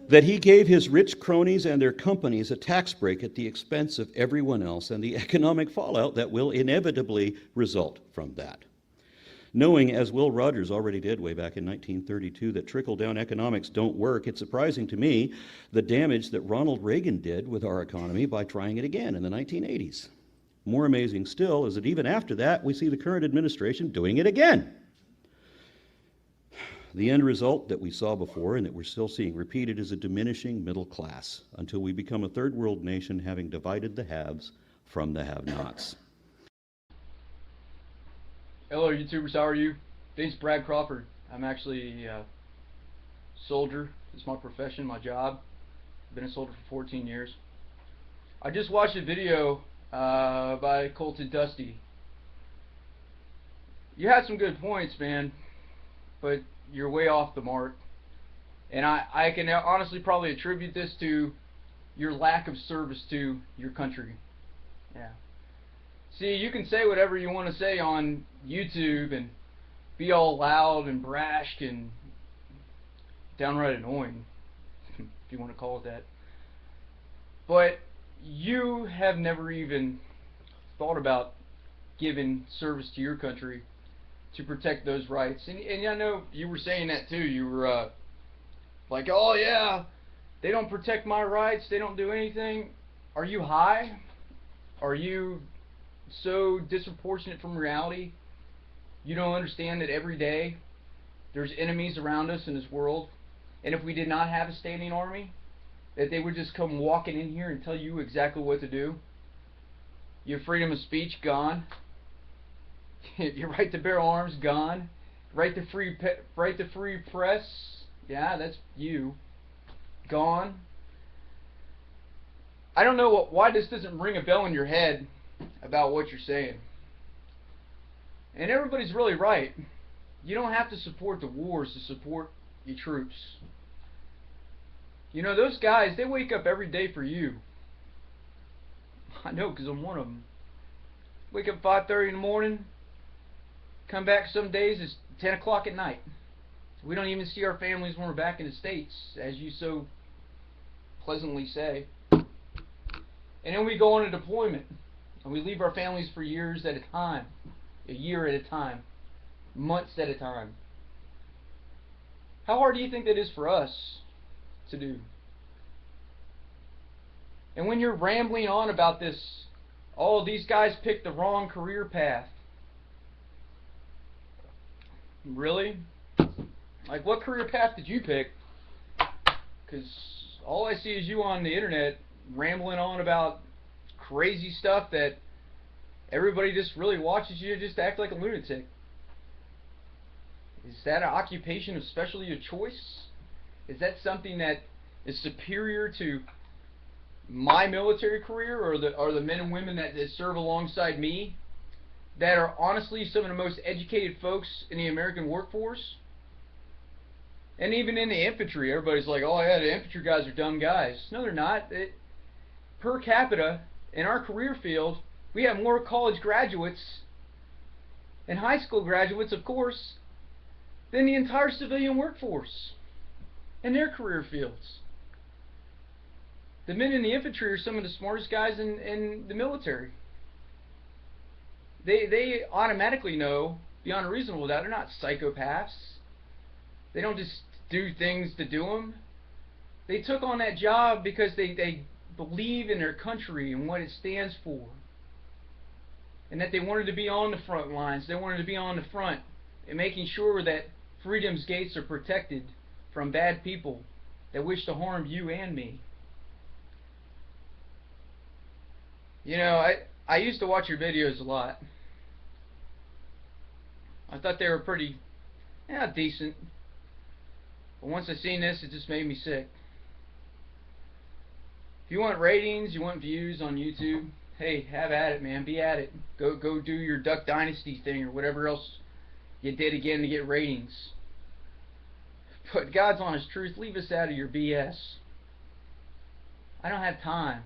that he gave his rich cronies and their companies a tax break at the expense of everyone else and the economic fallout that will inevitably result from that. Knowing, as Will Rogers already did way back in 1932, that trickle-down economics don't work, it's surprising to me the damage that Ronald Reagan did with our economy by trying it again in the 1980s. More amazing still is that even after that, we see the current administration doing it again. The end result that we saw before and that we're still seeing repeated is a diminishing middle class until we become a third world nation having divided the haves from the have-nots. Hello, YouTubers. How are you? Name's Brad Crawford. I'm actually a soldier. It's my profession, my job. I've been a soldier for 14 years. I just watched a video by Colton Dusty. You had some good points, man, but you're way off the mark. And I can honestly probably attribute this to your lack of service to your country. Yeah. See, you can say whatever you want to say on YouTube and be all loud and brash and downright annoying, if you want to call it that. But you have never even thought about giving service to your country to protect those rights. And I know you were saying that too. You were like, oh yeah, they don't protect my rights, they don't do anything. Are you high? Are you so disproportionate from reality? You don't understand that every day there's enemies around us in this world, and if we did not have a standing army, that they would just come walking in here and tell you exactly what to do. Your freedom of speech gone. Your right to bear arms gone. Right to free press, yeah, that's you, gone. I don't know why this doesn't ring a bell in your head about what you're saying. And everybody's really right. You don't have to support the wars to support your troops. You know, those guys, they wake up every day for you. I know, because I'm one of them. Wake up 5:30 in the morning, come back some days, it's 10 o'clock at night. We don't even see our families when we're back in the States, as you so pleasantly say. And then we go on a deployment, and we leave our families for years at a time, a year at a time, months at a time. How hard do you think that is for us to do? And when you're rambling on about this, oh, these guys picked the wrong career path. Really? Like, what career path did you pick? Because all I see is you on the internet rambling on about crazy stuff that everybody just really watches you just act like a lunatic. Is that an occupation of specialty of choice? Is that something that is superior to my military career, or the men and women that serve alongside me, that are honestly some of the most educated folks in the American workforce? And even in the infantry, everybody's like, oh yeah, the infantry guys are dumb guys. No, they're not. Per capita, in our career field, we have more college graduates and high school graduates, of course, than the entire civilian workforce in their career fields. The men in the infantry are some of the smartest guys in the military. They automatically know, beyond a reasonable doubt, they're not psychopaths. They don't just do things to do them. They took on that job because they believe in their country and what it stands for. And that they wanted to be on the front lines. They wanted to be on the front and making sure that freedom's gates are protected from bad people that wish to harm you and me. You know, I used to watch your videos a lot. I thought they were pretty, decent. But once I seen this, it just made me sick. If you want ratings, you want views on YouTube, hey, have at it, man. Be at it. Go do your Duck Dynasty thing or whatever else you did again to get ratings. But God's honest truth, leave us out of your BS. I don't have time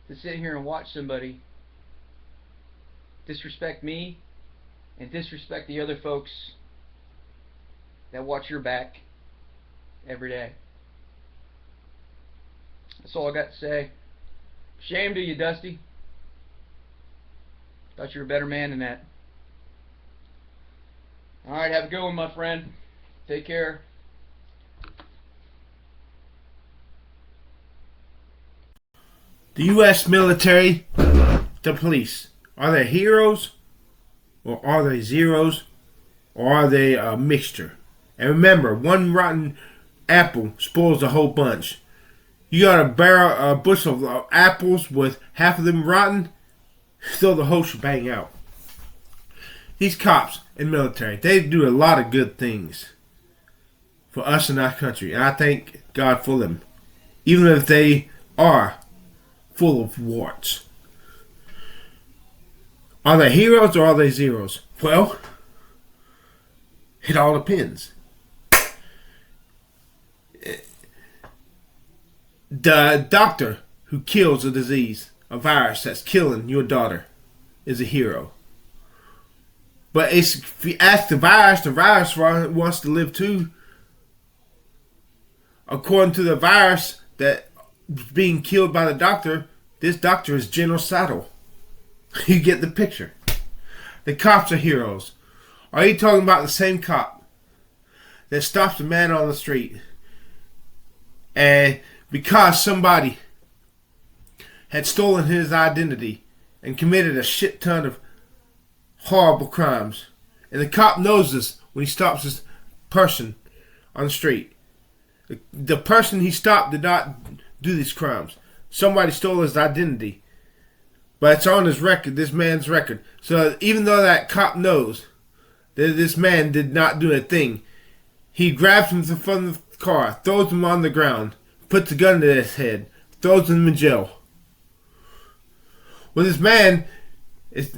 to sit here and watch somebody disrespect me and disrespect the other folks that watch your back every day. That's all I got to say. Shame to you, Dusty. Thought you were a better man than that. Alright, have a good one, my friend. Take care. The U.S. military, the police, are they heroes? Or are they zeros? Or are they a mixture? And remember, one rotten apple spoils the whole bunch. You got a bushel of apples with half of them rotten, throw the whole shebang out. These cops and military, they do a lot of good things for us in our country. And I thank God for them. Even if they are full of warts. Are they heroes or are they zeros? Well, it all depends. The doctor who kills a disease, a virus that's killing your daughter, is a hero. But if you ask the virus wants to live too. According to the virus that was being killed by the doctor, this doctor is genocidal. You get the picture. The cops are heroes. Are you talking about the same cop that stops a man on the street and because somebody had stolen his identity and committed a shit ton of horrible crimes, and the cop knows this when he stops this person on the street? The person he stopped did not do these crimes. Somebody stole his identity. But it's on his record, this man's record. So even though that cop knows that this man did not do a thing, he grabs him from the car, throws him on the ground, puts a gun to his head, throws him in jail. Well, this man is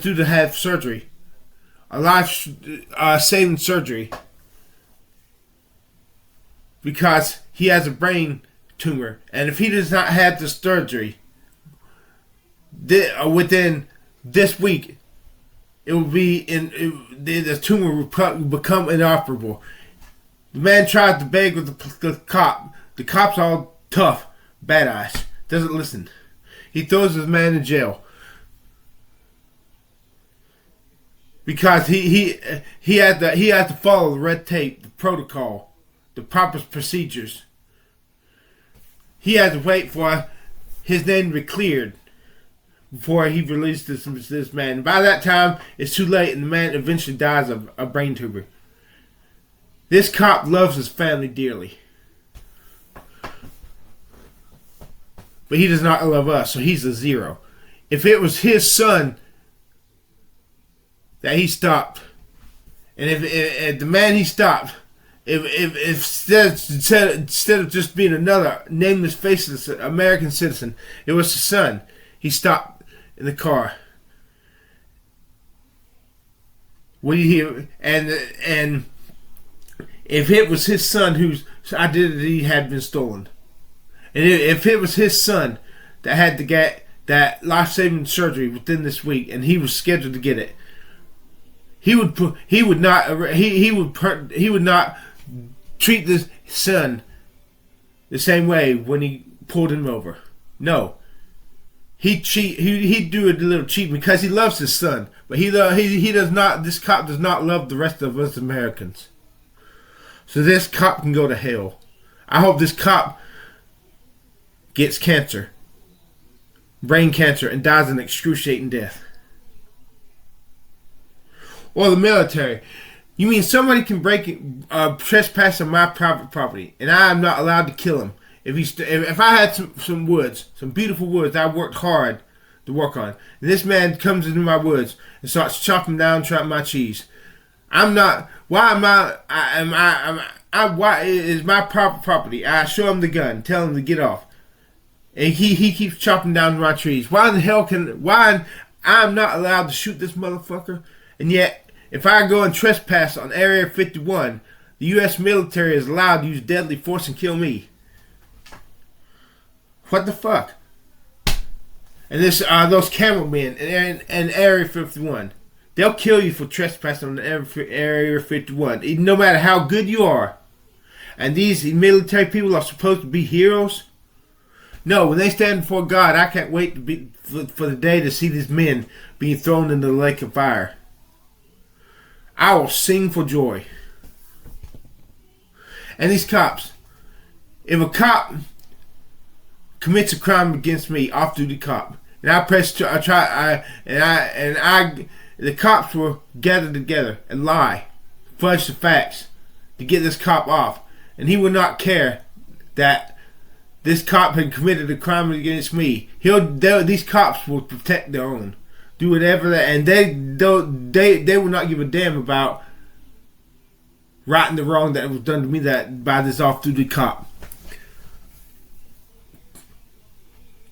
due to have surgery, a life-saving surgery, because he has a brain tumor, and if he does not have the surgery within this week, it will be the tumor will become inoperable. The man tried to beg with the cop. The cop's all tough, badass, doesn't listen. He throws his man in jail because he had to follow the red tape, the protocol, the proper procedures. He had to wait for his name to be cleared before he released this man. And by that time, it's too late, and the man eventually dies of a brain tumor. This cop loves his family dearly, but he does not love us, so he's a zero. If it was his son that he stopped, and if the man he stopped, if instead of just being another nameless, faceless American citizen, it was his son he stopped in the car. What do you hear? And if it was his son whose identity had been stolen, and if it was his son that had to get that life-saving surgery within this week, and he was scheduled to get it, he would not treat this son the same way when he pulled him over. No. He'd do a little cheat because he loves his son, but he does not. This cop does not love the rest of us Americans. So this cop can go to hell. I hope this cop gets cancer, brain cancer, and dies an excruciating death. Or the military. You mean somebody can trespass on my private property, and I am not allowed to kill him? If I had some woods, some beautiful woods I worked hard to work on, and this man comes into my woods and starts chopping down my cheese, I'm not. Why is my private property? I show him the gun, tell him to get off, and he keeps chopping down my trees. Why in the hell I'm not allowed to shoot this motherfucker? And yet, if I go and trespass on Area 51, the U.S. military is allowed to use deadly force and kill me. What the fuck? And those cameramen in Area 51. They'll kill you for trespassing on Area 51, no matter how good you are. And these military people are supposed to be heroes. No, when they stand before God, I can't wait for the day to see these men being thrown into the lake of fire. I will sing for joy. And these cops, if a cop commits a crime against me, off-duty cop, and the cops will gather together and lie, fudge the facts to get this cop off, and he will not care that this cop had committed a crime against me. These cops will protect their own, do whatever, and they will not give a damn about righting the wrong that was done to me by this off-duty cop.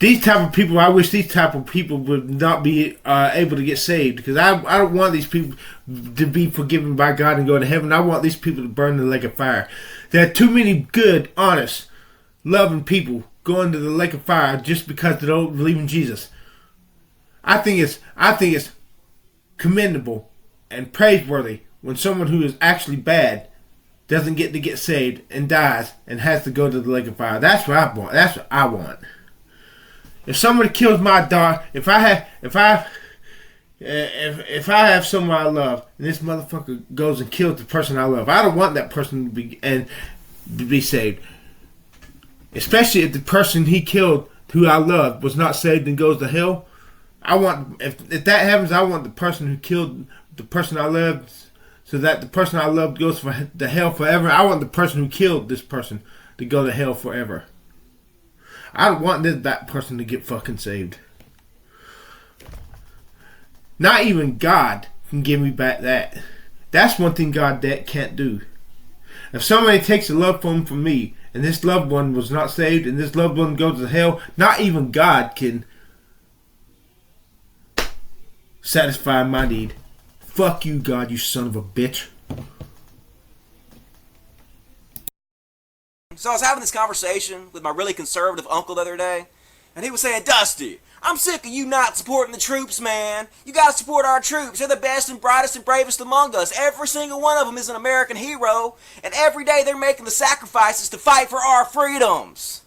These type of people, I wish these type of people would not be able to get saved, because I don't want these people to be forgiven by God and go to heaven. I want these people to burn in the lake of fire. There are too many good, honest, loving people going to the lake of fire just because they don't believe in Jesus. I think it's commendable and praiseworthy when someone who is actually bad doesn't get saved and dies and has to go to the lake of fire. That's what I want. That's what I want. If somebody kills my dog, if I have someone I love and this motherfucker goes and kills the person I love, I don't want that person to be saved. Especially if the person he killed, who I loved, was not saved and goes to hell. If that happens, I want the person who killed the person I loved, so that the person I loved goes to hell forever. I want the person who killed this person to go to hell forever. I don't want that person to get fucking saved. Not even God can give me back that. That's one thing God can't do. If somebody takes a loved one from me, and this loved one was not saved, and this loved one goes to hell, not even God can satisfy my need. Fuck you, God, you son of a bitch. So I was having this conversation with my really conservative uncle the other day, and he was saying, Dusty, I'm sick of you not supporting the troops, man. You gotta support our troops. They're the best and brightest and bravest among us. Every single one of them is an American hero, and every day they're making the sacrifices to fight for our freedoms.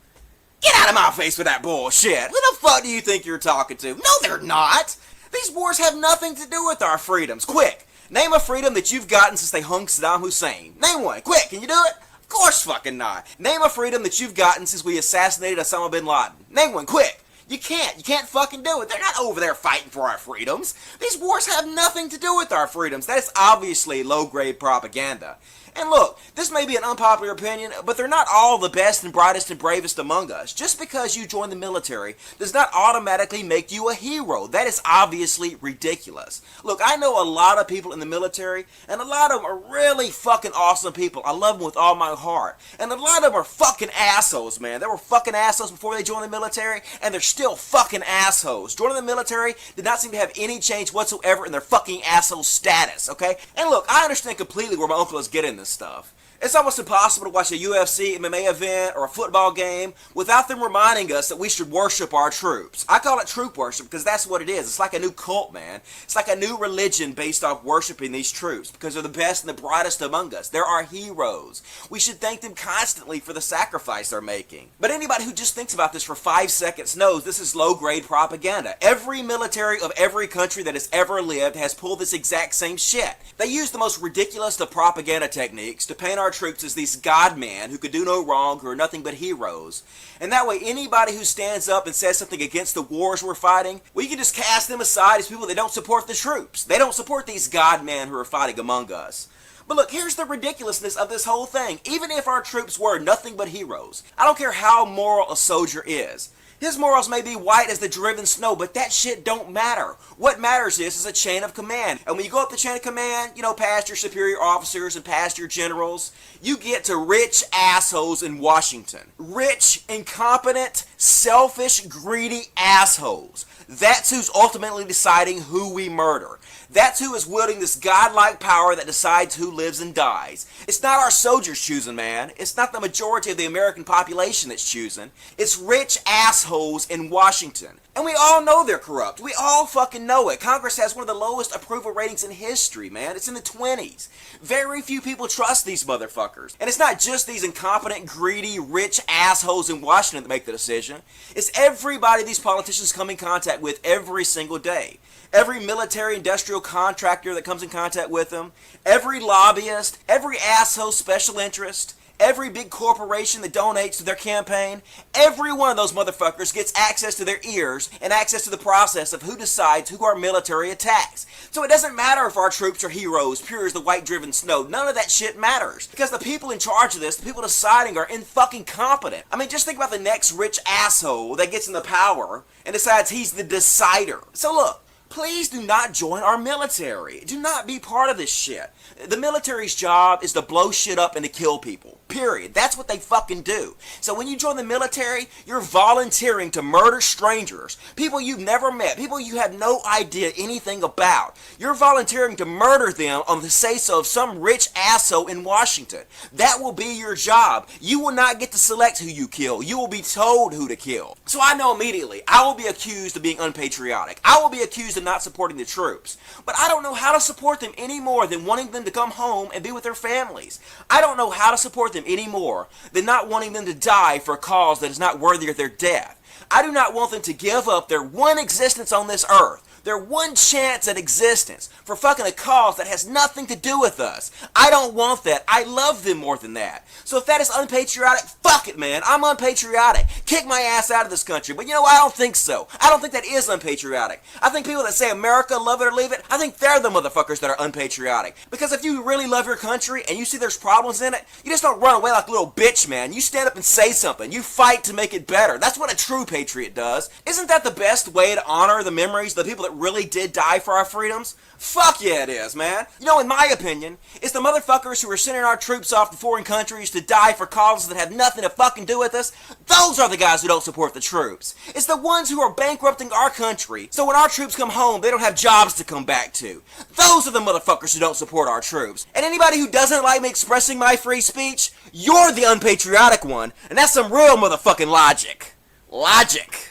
Get out of my face with that bullshit. Who the fuck do you think you're talking to? No, they're not. These wars have nothing to do with our freedoms. Quick, name a freedom that you've gotten since they hung Saddam Hussein. Name one. Quick, can you do it? Of course fucking not. Name a freedom that you've gotten since we assassinated Osama bin Laden. Name one, quick. You can't. You can't fucking do it. They're not over there fighting for our freedoms. These wars have nothing to do with our freedoms. That is obviously low-grade propaganda. And look, this may be an unpopular opinion, but they're not all the best and brightest and bravest among us. Just because you join the military does not automatically make you a hero. That is obviously ridiculous. Look, I know a lot of people in the military, and a lot of them are really fucking awesome people. I love them with all my heart. And a lot of them are fucking assholes, man. They were fucking assholes before they joined the military, and they're still fucking assholes. Joining the military did not seem to have any change whatsoever in their fucking asshole status, okay? And look, I understand completely where my uncle is getting this stuff. It's almost impossible to watch a UFC, MMA event, or a football game without them reminding us that we should worship our troops. I call it troop worship because that's what it is. It's like a new cult, man. It's like a new religion based off worshiping these troops because they're the best and the brightest among us. They're our heroes. We should thank them constantly for the sacrifice they're making. But anybody who just thinks about this for 5 seconds knows this is low-grade propaganda. Every military of every country that has ever lived has pulled this exact same shit. They use the most ridiculous of propaganda techniques to paint our troops as these god-men who could do no wrong, who are nothing but heroes. And that way anybody who stands up and says something against the wars we're fighting, well, you can just cast them aside as people that don't support the troops. They don't support these god-men who are fighting among us. But look, here's the ridiculousness of this whole thing. Even if our troops were nothing but heroes, I don't care how moral a soldier is. His morals may be white as the driven snow, but that shit don't matter. What matters is a chain of command. And when you go up the chain of command, you know, past your superior officers and past your generals, you get to rich assholes in Washington. Rich, incompetent, selfish, greedy assholes. That's who's ultimately deciding who we murder. That's who is wielding this godlike power that decides who lives and dies. It's not our soldiers choosing, man. It's not the majority of the American population that's choosing. It's rich assholes in Washington. And we all know they're corrupt. We all fucking know it. Congress has one of the lowest approval ratings in history, man. It's in the 20s. Very few people trust these motherfuckers. And it's not just these incompetent, greedy, rich assholes in Washington that make the decision. It's everybody these politicians come in contact with every single day. Every military industrial contractor that comes in contact with them, every lobbyist, every asshole special interest, every big corporation that donates to their campaign, every one of those motherfuckers gets access to their ears and access to the process of who decides who our military attacks. So it doesn't matter if our troops are heroes, pure as the white-driven snow. None of that shit matters. Because the people in charge of this, the people deciding, are fucking competent. I mean, just think about the next rich asshole that gets in the power and decides he's the decider. So look, please do not join our military. Do not be part of this shit. The military's job is to blow shit up and to kill people. Period. That's what they fucking do. So when you join the military, you're volunteering to murder strangers, people you've never met, people you had no idea anything about. You're volunteering to murder them on the say-so of some rich asshole in Washington. That will be your job. You will not get to select who you kill. You will be told who to kill. So I know immediately I will be accused of being unpatriotic. I will be accused of not supporting the troops. But I don't know how to support them any more than wanting them to come home and be with their families. I don't know how to support them any more than not wanting them to die for a cause that is not worthy of their death. I do not want them to give up their one existence on this earth, their one chance at existence, for fucking a cause that has nothing to do with us. I don't want that. I love them more than that. So if that is unpatriotic, fuck it, man. I'm unpatriotic. Kick my ass out of this country. But you know, I don't think so. I don't think that is unpatriotic. I think people that say America, love it or leave it, I think they're the motherfuckers that are unpatriotic. Because if you really love your country and you see there's problems in it, you just don't run away like a little bitch, man. You stand up and say something. You fight to make it better. That's what a true patriot does. Isn't that the best way to honor the memories of the people that really did die for our freedoms? Fuck yeah it is, man. You know, in my opinion, it's the motherfuckers who are sending our troops off to foreign countries to die for causes that have nothing to fucking do with us. Those are the guys who don't support the troops. It's the ones who are bankrupting our country, so when our troops come home, they don't have jobs to come back to. Those are the motherfuckers who don't support our troops. And anybody who doesn't like me expressing my free speech, you're the unpatriotic one, and that's some real motherfucking logic. Logic.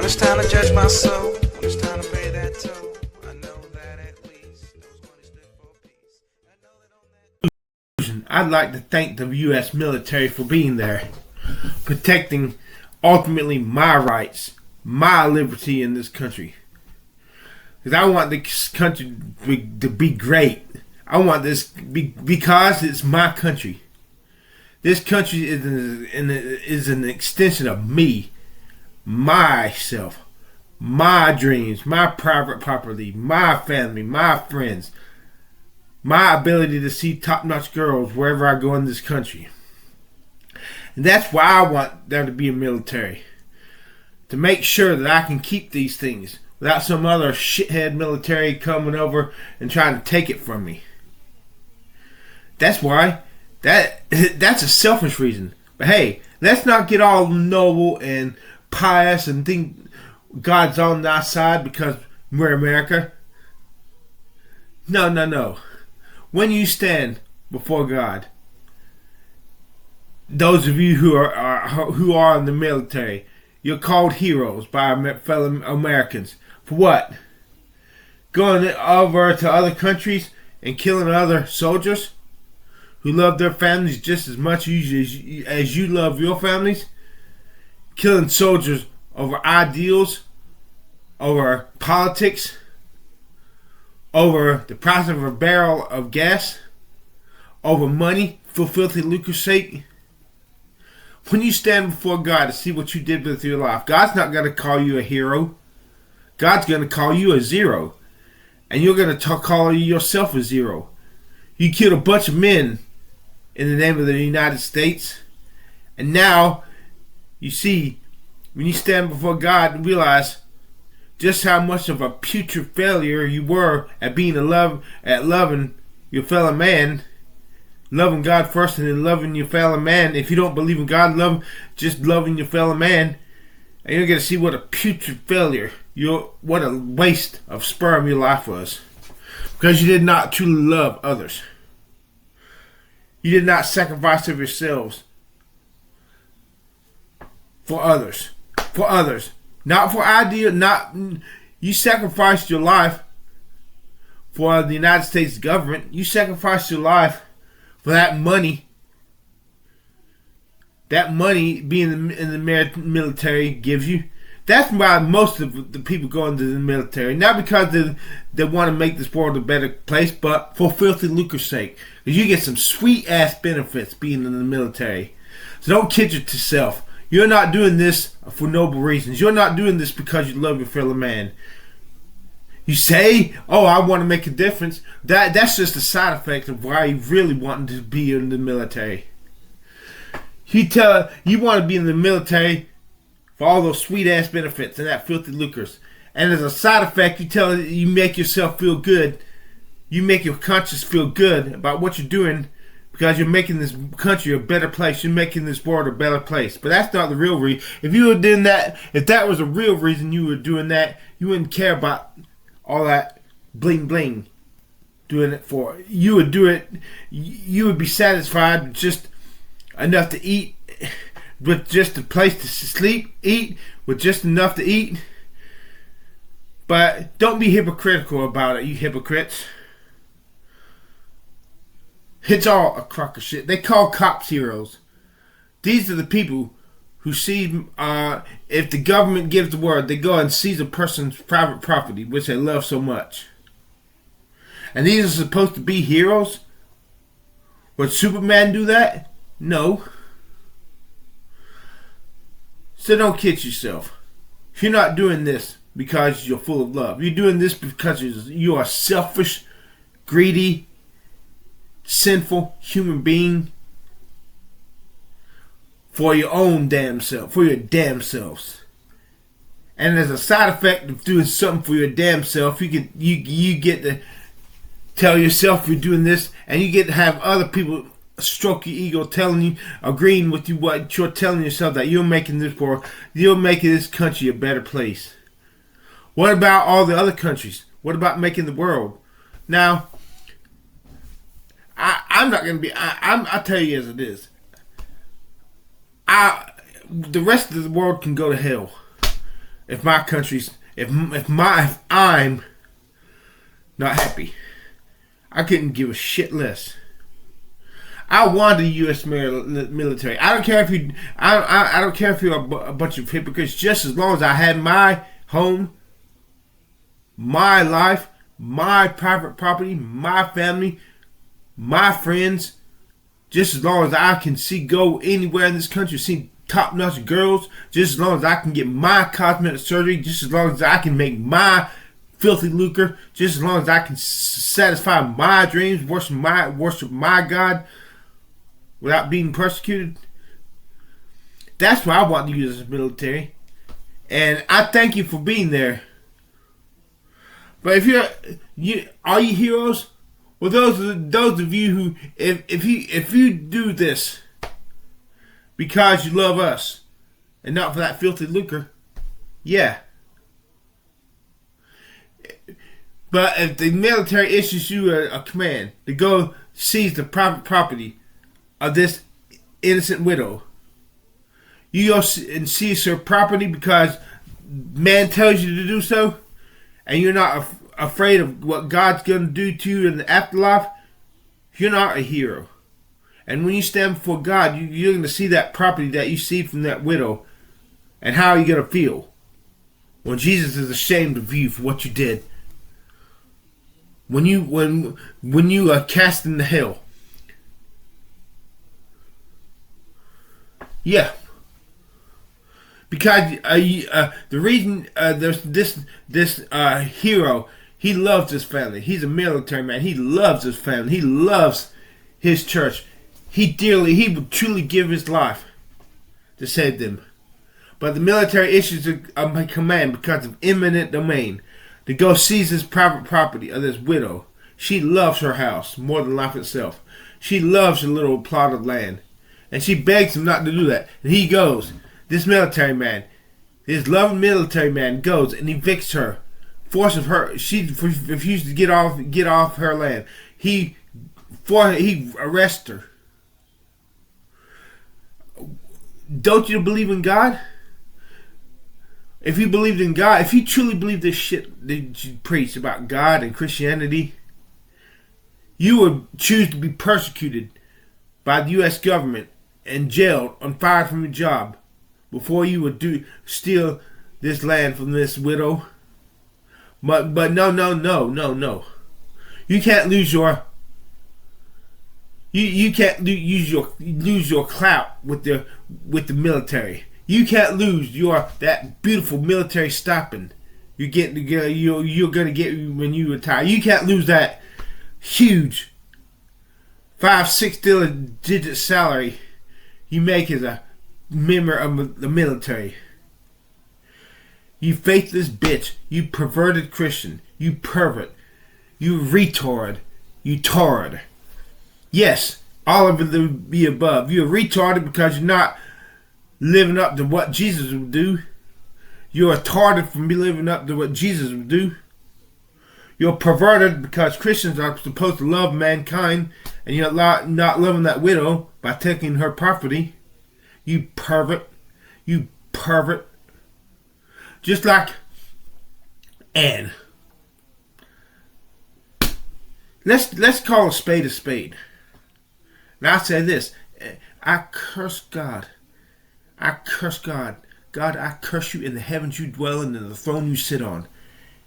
It's time to judge my soul. When it's time to pay that toll, I know that at least those money stood for peace. I know that on that. I'd like to thank the U.S. military for being there, protecting ultimately my rights, my liberty in this country. Because I want this country to be great. I want this because it's my country. This country is an extension of me. Myself, my dreams, my private property, my family, my friends, my ability to see top-notch girls wherever I go in this country. And that's why I want there to be a military. To make sure that I can keep these things without some other shithead military coming over and trying to take it from me. That's why. That's a selfish reason. But hey, let's not get all noble and pious and think God's on our side because we're America. No. When you stand before God, those of you who are in the military, you're called heroes by our fellow Americans. For what? Going over to other countries and killing other soldiers who love their families just as much as you love your families? Killing soldiers over ideals, over politics, over the price of a barrel of gas, over money for filthy lucre's sake. When you stand before God to see what you did with your life, God's not going to call you a hero. God's going to call you a zero. And you're going to call yourself a zero. You killed a bunch of men in the name of the United States. And now you see, when you stand before God and realize just how much of a putrid failure you were at being loving your fellow man, loving God first and then loving your fellow man. If you don't believe in God, just loving your fellow man, and you're going to see what a putrid failure, what a waste of sperm your life was. Because you did not truly love others. You did not sacrifice of yourselves for others. For others. Not for idea, you sacrificed your life for the United States government. You sacrificed your life for that money. That money being in the military gives you. That's why most of the people go into the military. Not because they want to make this world a better place, but for filthy lucre's sake. Because you get some sweet ass benefits being in the military. So don't kid yourself. You're not doing this for noble reasons. You're not doing this because you love your fellow man. You say, oh, I want to make a difference. That's just a side effect of why you really want to be in the military. You want to be in the military for all those sweet ass benefits and that filthy lucres. And as a side effect, you make yourself feel good. You make your conscience feel good about what you're doing because you're making this country a better place. You're making this world a better place. But that's not the real reason. If you were doing that, if that was a real reason you were doing that, you wouldn't care about all that bling bling doing it for. You would do it, you would be satisfied with just enough to eat, with just a place to sleep, eat, with just enough to eat. But don't be hypocritical about it, you hypocrites. It's all a crock of shit. They call cops heroes. These are the people who see, if the government gives the word, they go and seize a person's private property, which they love so much. And these are supposed to be heroes? Would Superman do that? No. So don't kid yourself. You're not doing this because you're full of love. You're doing this because you are selfish, greedy, sinful human being for your own damn self, for your damn selves. And as a side effect of doing something for your damn self, you get to tell yourself you're doing this, and you get to have other people stroke your ego, telling you, agreeing with you what you're telling yourself, that you're making this world, you're making this country a better place. What about all the other countries? What about making the world? Now, I'm not going to be, I'll tell you as it is. The rest of the world can go to hell if my country's, if I'm not happy. I couldn't give a shit less. I want the U.S. military. I don't care if you, I don't care if you're a bunch of hypocrites. Just as long as I had my home, my life, my private property, my family, my friends, just as long as I can go anywhere in this country, see top-notch girls, just as long as I can get my cosmetic surgery, just as long as I can make my filthy lucre, just as long as I can satisfy my dreams, worship my God without being persecuted. That's why I want to use this military. And I thank you for being there. But if are you heroes? Well, those of you who, if you do this because you love us and not for that filthy lucre, yeah. But if the military issues you a command to go seize the private property of this innocent widow, you go and seize her property because man tells you to do so, and you're not afraid of what God's going to do to you in the afterlife, you're not a hero. And when you stand before God, you're going to see that property that you see from that widow, and how are you going to feel when Jesus is ashamed of you for what you did? When you are cast into hell. Yeah. Because the reason there's this hero, he loves his family. He's a military man. He loves his family. He loves his church. He would truly give his life to save them. But the military issues a command because of eminent domain to go seize this private property of this widow. She loves her house more than life itself. She loves her little plot of land. And she begs him not to do that. And he goes. This military man, this loving military man goes and evicts her. Forces her. She refuses to get off her land. He arrests her. Don't you believe in God? If you believed in God, if you truly believe this shit that you preach about God and Christianity, you would choose to be persecuted by the U.S. government and jailed and fired from your job before you would steal this land from this widow. But no. You can't lose your you can't lose your clout with the military. You can't lose that beautiful military stipend you're gonna get when you retire. You can't lose that huge 5-6 digit salary you make as a member of the military. You faithless bitch. You perverted Christian. You pervert. You retard. You tard. Yes, all of the above. You're retarded because you're not living up to what Jesus would do. You're retarded from living up to what Jesus would do. You're perverted because Christians are supposed to love mankind and you're not loving that widow by taking her property. You pervert. You pervert. Just like Anne. Let's call a spade a spade. And I say this. I curse God. I curse God. God, I curse you in the heavens you dwell in and the throne you sit on.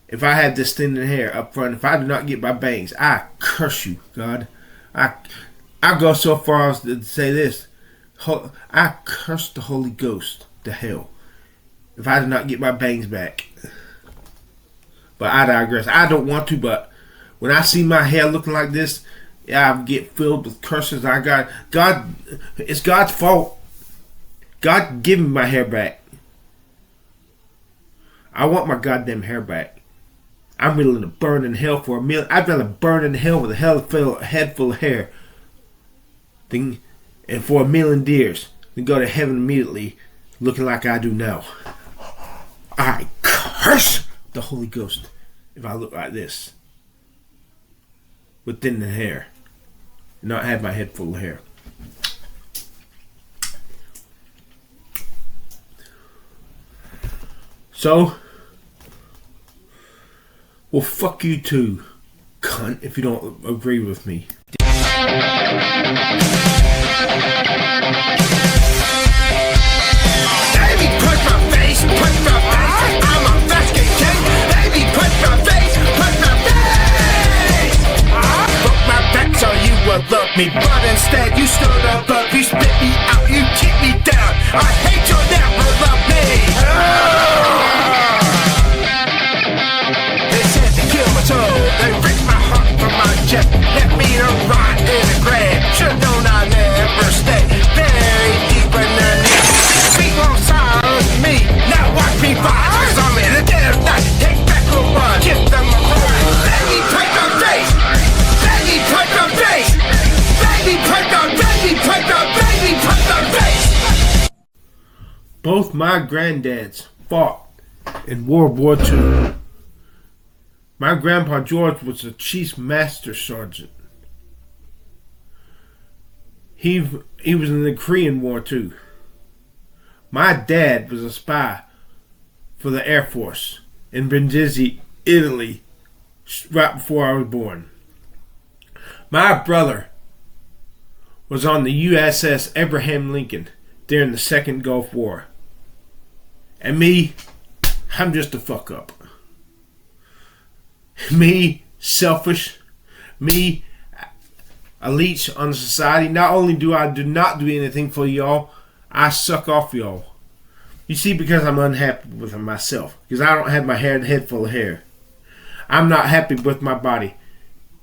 If I had this thinning hair up front, if I do not get my bangs, I curse you, God. I go so far as to say this. I curse the Holy Ghost to hell if I do not get my bangs back. But I digress. I don't want to, but when I see my hair looking like this, I get filled with curses. It's God's fault. God give me my hair back. I want my goddamn hair back. I'm willing to burn in hell for a meal. I'd rather burn in hell with a head full of hair and for a million years than go to heaven immediately looking like I do now. I curse the Holy Ghost if I look like this with thin hair and not have my head full of hair. So, well, fuck you too, cunt, if you don't agree with me. Baby, put my face, I'm a basket king. Baby, put my face, Broke my back so you would love me, but instead you stood above, you spit me out, you kick me down. I hate you, never love me. They said to kill my soul, they ripped my heart from my chest, left me to rot in the grave. Should've known I'd never stay buried deep underneath. Speak long sorrows to me, now watch me rise, 'cause I'm in the dead of night. Take back the one, give them a prize. Baby, put the face, baby, put the face, baby, put the face. Both my granddads fought in World War II. My grandpa George was a chief master sergeant. He was in the Korean War too. My dad was a spy for the Air Force in Brindisi, Italy, right before I was born. My brother was on the USS Abraham Lincoln during the Second Gulf War. And me, I'm just a fuck up. Me, selfish. Me, a leech on society. Not only do I not do anything for y'all, I suck off y'all. You see, because I'm unhappy with myself. Because I don't have my head full of hair. I'm not happy with my body.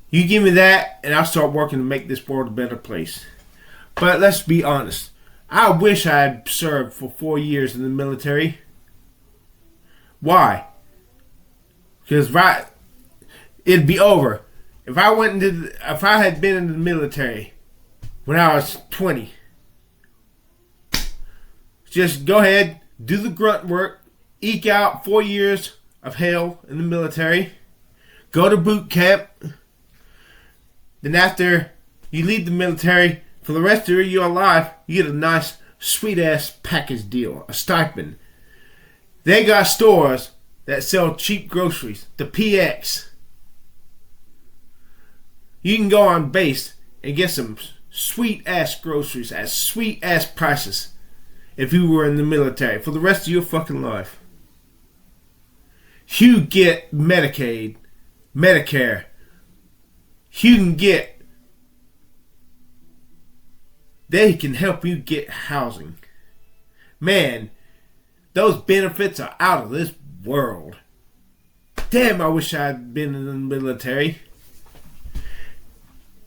You give me that, and I'll start working to make this world a better place. But let's be honest. I wish I had served for 4 years in the military. Why? Because it'd be over. if I had been in the military when I was 20, just go ahead, do the grunt work, eke out 4 years of hell in the military, go to boot camp. Then after you leave the military, for the rest of your life, you get a nice, sweet-ass package deal, a stipend. They got stores that sell cheap groceries, the PX. You can go on base and get some sweet-ass groceries at sweet-ass prices if you were in the military for the rest of your fucking life. You get Medicaid, Medicare. You can get... They can help you get housing. Man, those benefits are out of this world. Damn, I wish I had been in the military.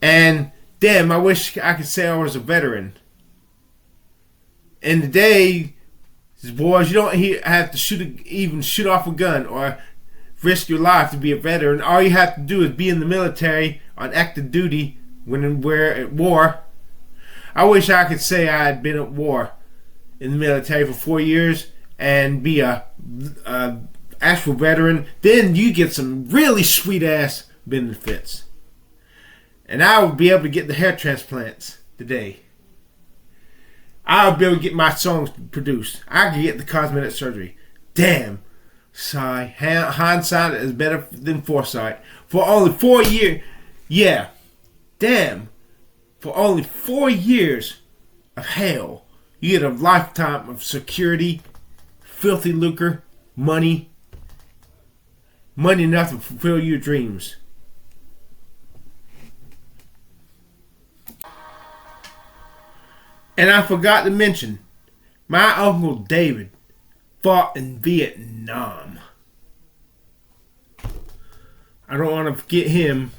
And damn, I wish I could say I was a veteran. In the day, boys, you don't have to shoot off a gun or risk your life to be a veteran. All you have to do is be in the military on active duty when we're at war. I wish I could say I had been at war in the military for 4 years and be a actual veteran. Then you get some really sweet ass benefits. And I would be able to get the hair transplants today. I would be able to get my songs produced. I could get the cosmetic surgery. Damn. Sigh. Hindsight is better than foresight. For only 4 years. Yeah. Damn. For only 4 years of hell, you get a lifetime of security, filthy lucre, money. Money enough to fulfill your dreams. And I forgot to mention, my Uncle David fought in Vietnam. I don't want to forget him